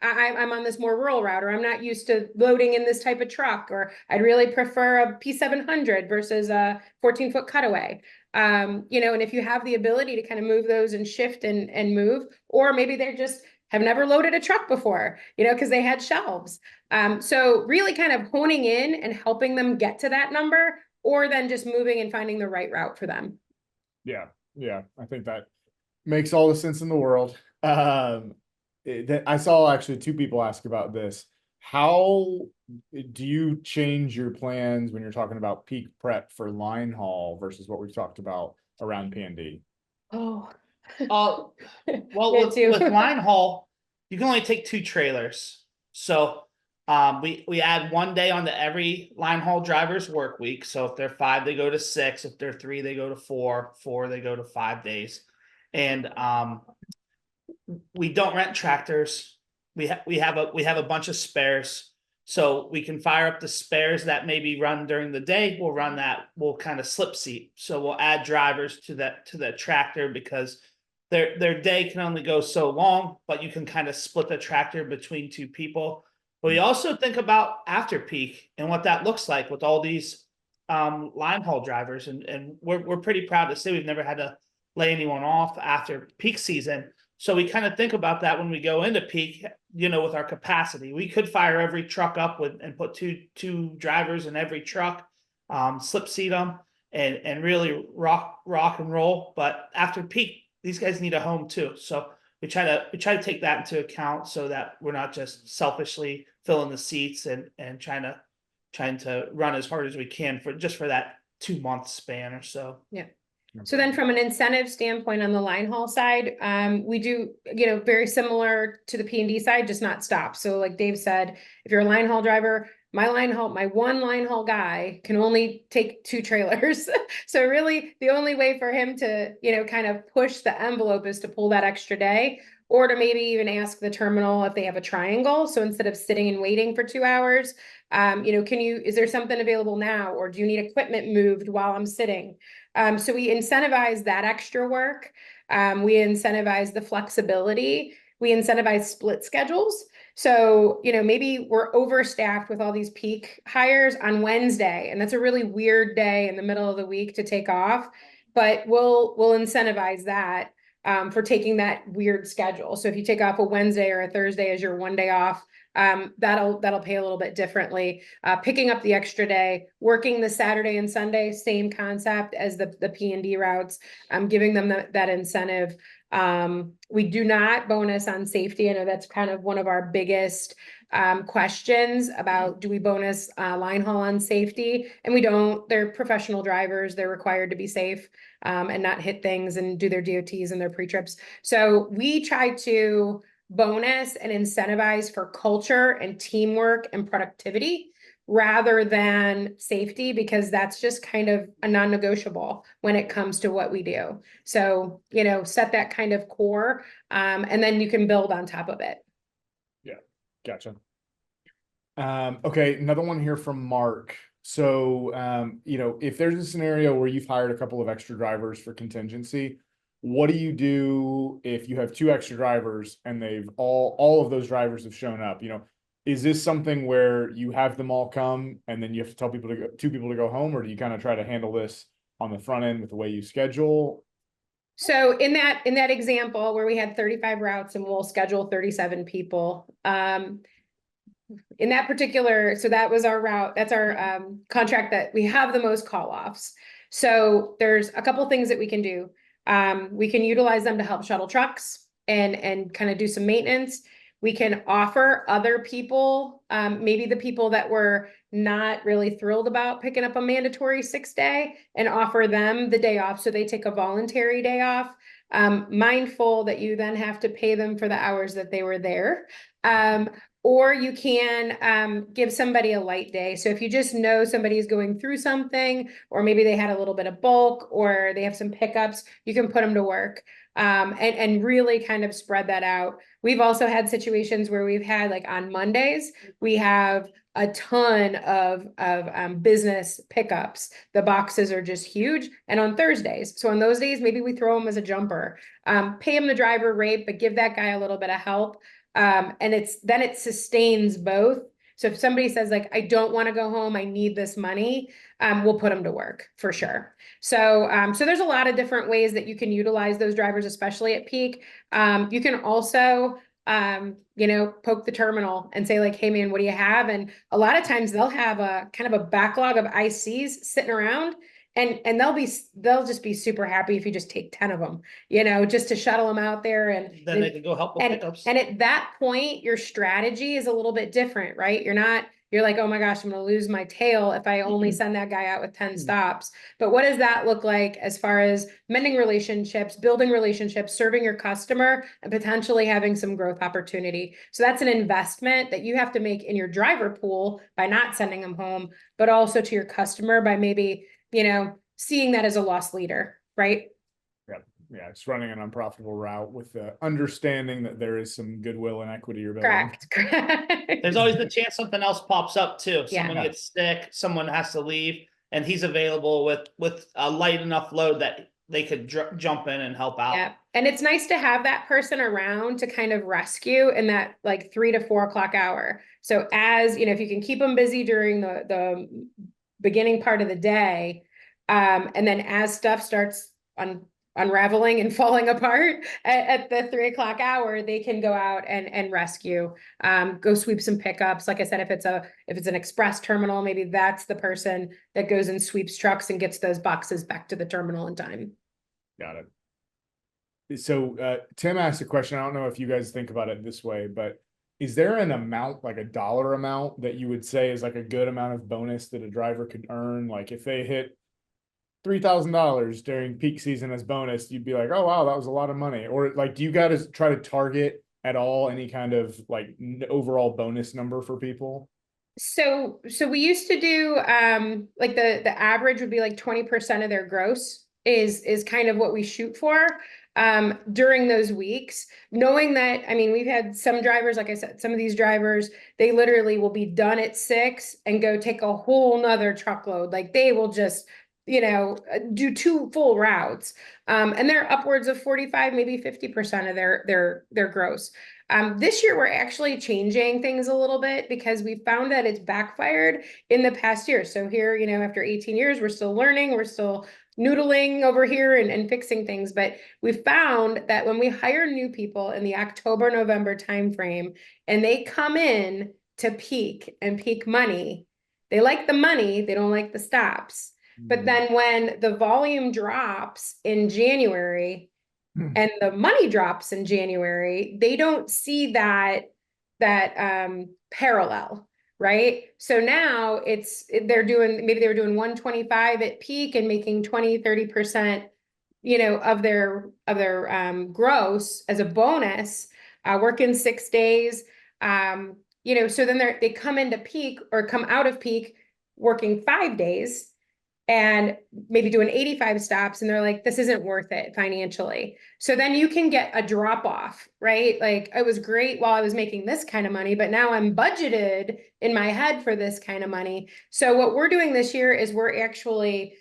I'm on this more rural route, or I'm not used to loading in this type of truck, or I'd really prefer a P700 versus a 14-foot cutaway. And if you have the ability to kind of move those and shift and move, or maybe they're just have never loaded a truck before, because they had shelves. So really kind of honing in and helping them get to that number, or then just moving and finding the right route for them. Yeah, yeah, I think that makes all the sense in the world. I saw actually two people ask about this. How do you change your plans when you're talking about peak prep for line haul versus what we've talked about around P&D? Oh, Well, Me too. with line haul, you can only take 2 trailers. So we add 1 day onto every line haul driver's work week. So if they're 5, they go to 6. If they're 3, they go to 4. 4, they go to 5 days. And we don't rent tractors. We have a bunch of spares. So we can fire up the spares that maybe run during the day. We'll kind of slip seat. So we'll add drivers to the tractor, because their day can only go so long, but you can kind of split the tractor between 2 people. But we also think about after peak and what that looks like with all these line haul drivers, and we're pretty proud to say we've never had to lay anyone off after peak season. So we kind of think about that when we go into peak, with our capacity. We could fire every truck up and put two drivers in every truck, slip seat them, and really rock and roll. But after peak, these guys need a home too. So we try to take that into account, so that we're not just selfishly filling the seats and trying to run as hard as we can for that 2 month span or so. Yeah. So then from an incentive standpoint on the line haul side, we do, very similar to the P&D side, just not stop. So like Dave said, if you're a line haul driver, my one line haul guy can only take 2 trailers. So really the only way for him to, kind of push the envelope is to pull that extra day, or to maybe even ask the terminal if they have a triangle. So instead of sitting and waiting for 2 hours, is there something available now? Or do you need equipment moved while I'm sitting? So we incentivize that extra work. We incentivize the flexibility. We incentivize split schedules. So, maybe we're overstaffed with all these peak hires on Wednesday, and that's a really weird day in the middle of the week to take off, but we'll incentivize that for taking that weird schedule. So if you take off a Wednesday or a Thursday as your 1 day off, that'll pay a little bit differently. Picking up the extra day, working the Saturday and Sunday, same concept as the P&D routes, giving them that incentive. We do not bonus on safety. I know that's kind of one of our biggest questions about, do we bonus line haul on safety? And we don't. They're professional drivers. They're required to be safe and not hit things and do their DOTs and their pre-trips. So we try to bonus and incentivize for culture and teamwork and productivity rather than safety, because that's just kind of a non-negotiable when it comes to what we do. So, set that kind of core, and then you can build on top of it. Yeah, gotcha. Okay, another one here from Mark. So, if there's a scenario where you've hired a couple of extra drivers for contingency, what do you do if you have 2 extra drivers and they've all of those drivers have shown up? Is this something where you have them all come and then you have to tell 2 people to go home, or do you kind of try to handle this on the front end with the way you schedule? So in that example where we had 35 routes and we'll schedule 37 people, in that particular, so that was our route, that's our contract that we have the most call offs. So there's a couple things that we can do. We can utilize them to help shuttle trucks and kind of do some maintenance. We can offer other people, maybe the people that were not really thrilled about picking up a mandatory 6-day, and offer them the day off. So they take a voluntary day off, mindful that you then have to pay them for the hours that they were there. Or you can give somebody a light day. So if you just know somebody is going through something, or maybe they had a little bit of bulk, or they have some pickups, you can put them to work and really kind of spread that out. We've also had situations where we've had, like on Mondays, we have a ton of business pickups. The boxes are just huge. And on Thursdays, so on those days, maybe we throw them as a jumper, pay him the driver rate, but give that guy a little bit of help. And it sustains both. So if somebody says, like, I don't want to go home, I need this money, we'll put them to work for sure. So there's a lot of different ways that you can utilize those drivers, especially at peak. You can also poke the terminal and say like, hey man, what do you have? And a lot of times they'll have a kind of a backlog of ICs sitting around, and they'll just be super happy if you just take 10 of them, just to shuttle them out there. And Then they can go help with pickups. and at that point, your strategy is a little bit different, right? You're like, oh my gosh, I'm going to lose my tail if I only send that guy out with 10 stops. But what does that look like as far as mending relationships, building relationships, serving your customer, and potentially having some growth opportunity? So that's an investment that you have to make in your driver pool by not sending them home, but also to your customer by maybe, seeing that as a loss leader, right? Yeah, it's running an unprofitable route with the understanding that there is some goodwill and equity you're building. Correct. There's always the chance something else pops up too. Yeah. Someone gets sick, someone has to leave, and he's available with a light enough load that they could jump in and help out. Yeah. And it's nice to have that person around to kind of rescue in that like 3 to 4 o'clock hour. So as, if you can keep them busy during the beginning part of the day, and then as stuff starts unraveling and falling apart at the 3 o'clock hour, they can go out and rescue, go sweep some pickups. Like I said, if it's an express terminal, maybe that's the person that goes and sweeps trucks and gets those boxes back to the terminal in time. Got it. So Tim asked a question. I don't know if you guys think about it this way, but is there an amount, like a dollar amount, that you would say is like a good amount of bonus that a driver could earn? Like if they hit $3,000 during peak season as bonus, you'd be like, oh wow, that was a lot of money. Or like, do you guys try to target at all any kind of like overall bonus number for people? So we used to do like the average would be like 20% of their gross is kind of what we shoot for during those weeks, knowing that, I mean, we've had some drivers, like I said, some of these drivers, they literally will be done at 6 and go take a whole nother truckload. Like they will just do 2 full routes. And they're upwards of 45, maybe 50% of their gross. This year, we're actually changing things a little bit because we found that it's backfired in the past year. So here, after 18 years, we're still learning, we're still noodling over here and fixing things. But we found that when we hire new people in the October, November timeframe, and they come in to peak and peak money, they like the money, they don't like the stops. But then when the volume drops in January and the money drops in January, they don't see that parallel, right? So now maybe they were doing 125 at peak and making 20-30%, of their gross as a bonus, working 6 days. So then they come into peak or come out of peak working 5 days and maybe doing 85 stops, and they're like, this isn't worth it financially. So then you can get a drop off, right? Like it was great while I was making this kind of money, but now I'm budgeted in my head for this kind of money. So what we're doing this year is we're actually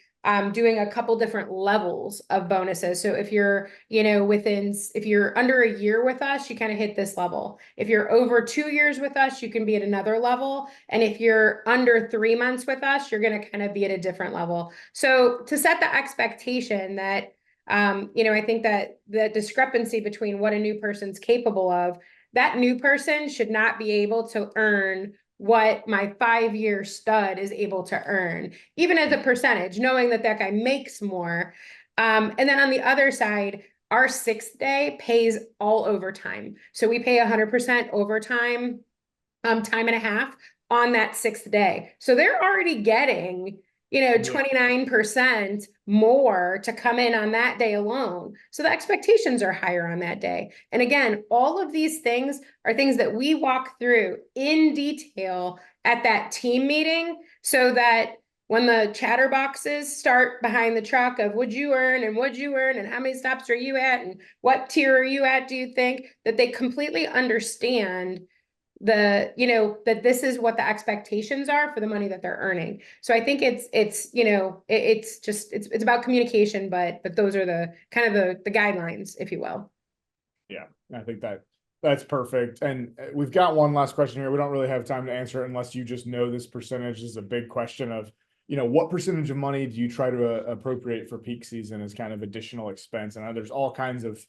doing a couple different levels of bonuses. So if you're, if you're under a year with us, you kind of hit this level. If you're over 2 years with us, you can be at another level. And if you're under 3 months with us, you're going to kind of be at a different level. So to set the expectation that, I think that the discrepancy between what a new person's capable of, that new person should not be able to earn what my 5-year stud is able to earn, even as a percentage, knowing that guy makes more. And then on the other side, our 6th day pays all overtime. So we pay 100% overtime, time and a half on that 6th day. So they're already getting, 29% more to come in on that day alone. So the expectations are higher on that day. And again, all of these things are things that we walk through in detail at that team meeting, so that when the chatterboxes start behind the truck of would you earn and how many stops are you at and what tier are you at, do you think, that they completely understand that this is what the expectations are for the money that they're earning. So I think it's about communication, but those are the kind of the guidelines, if you will. Yeah, I think that's perfect. And we've got one last question here. We don't really have time to answer it unless you just know this percentage. This is a big question of, what percentage of money do you try to appropriate for peak season as kind of additional expense? And there's all kinds of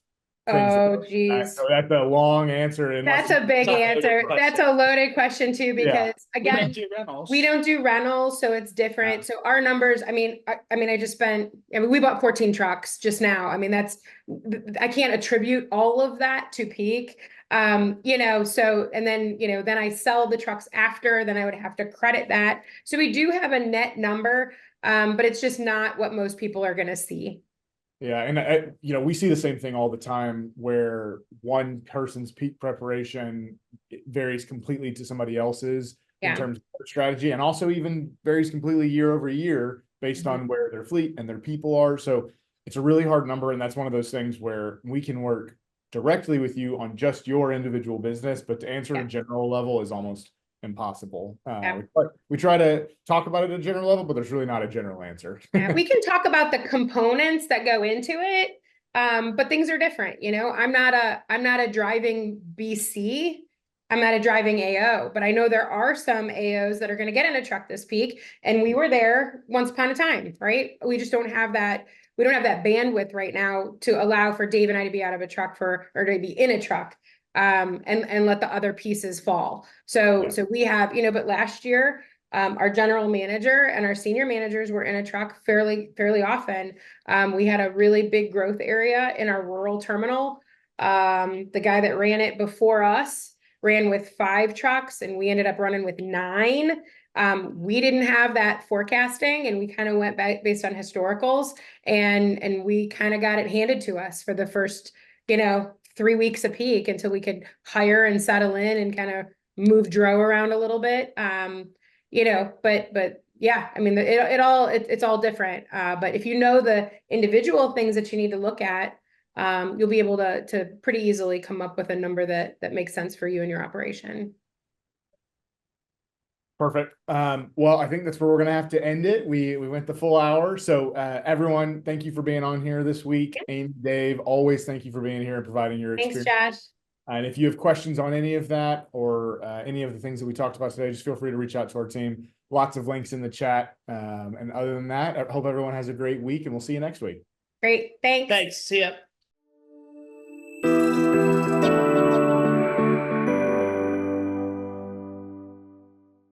things. Oh, geez. So that's a long answer. Unless That's a big It's a loaded answer. question. That's a loaded question too, Yeah. because again, Do rentals. we don't do rentals, so it's different. Yeah. So our numbers, I just spent, we bought 14 trucks just now. I mean, I can't attribute all of that to peak. So, and then, then I sell the trucks after, then I would have to credit that. So we do have a net number, but it's just not what most people are gonna see. Yeah, and we see the same thing all the time where one person's peak preparation varies completely to somebody else's in Yeah. terms of their strategy, and also even varies completely year over year based Mhm. on where their fleet and their people are. So it's a really hard number, and that's one of those things where we can work directly with you on just your individual business, but to answer at a general level is almost impossible. Yeah. We try to talk about it at a general level, but there's really not a general answer. Yeah, we can talk about the components that go into it, but things are different. I'm not a driving BC. I'm not a driving AO, but I know there are some AOs that are going to get in a truck this peak, and we were there once upon a time, right? We just don't have that. We don't have that bandwidth right now to allow for Dave and I to be out of a truck or to be in a truck, and let the other pieces fall. So Yeah. so we have, but last year, our general manager and our senior managers were in a truck fairly often. We had a really big growth area in our rural terminal. The guy that ran it before us ran with 5 trucks, and we ended up running with 9. We didn't have that forecasting, and we kind of went back based on historicals, and we kind of got it handed to us for the first 3 weeks a peak until we could hire and settle in and kind of move Dro around a little bit. But yeah, I mean, it's all different. But if you know the individual things that you need to look at, you'll be able to pretty easily come up with a number that makes sense for you and your operation. Perfect. Well, I think that's where we're gonna have to end it. We went the full hour. So everyone, thank you for being on here this week. Amy, Dave, always thank you for being here and providing your Thanks, experience. Josh. And if you have questions on any of that or any of the things that we talked about today, just feel free to reach out to our team. Lots of links in the chat. And other than that, I hope everyone has a great week, and we'll see you next week. Great. Thanks. Thanks. See ya.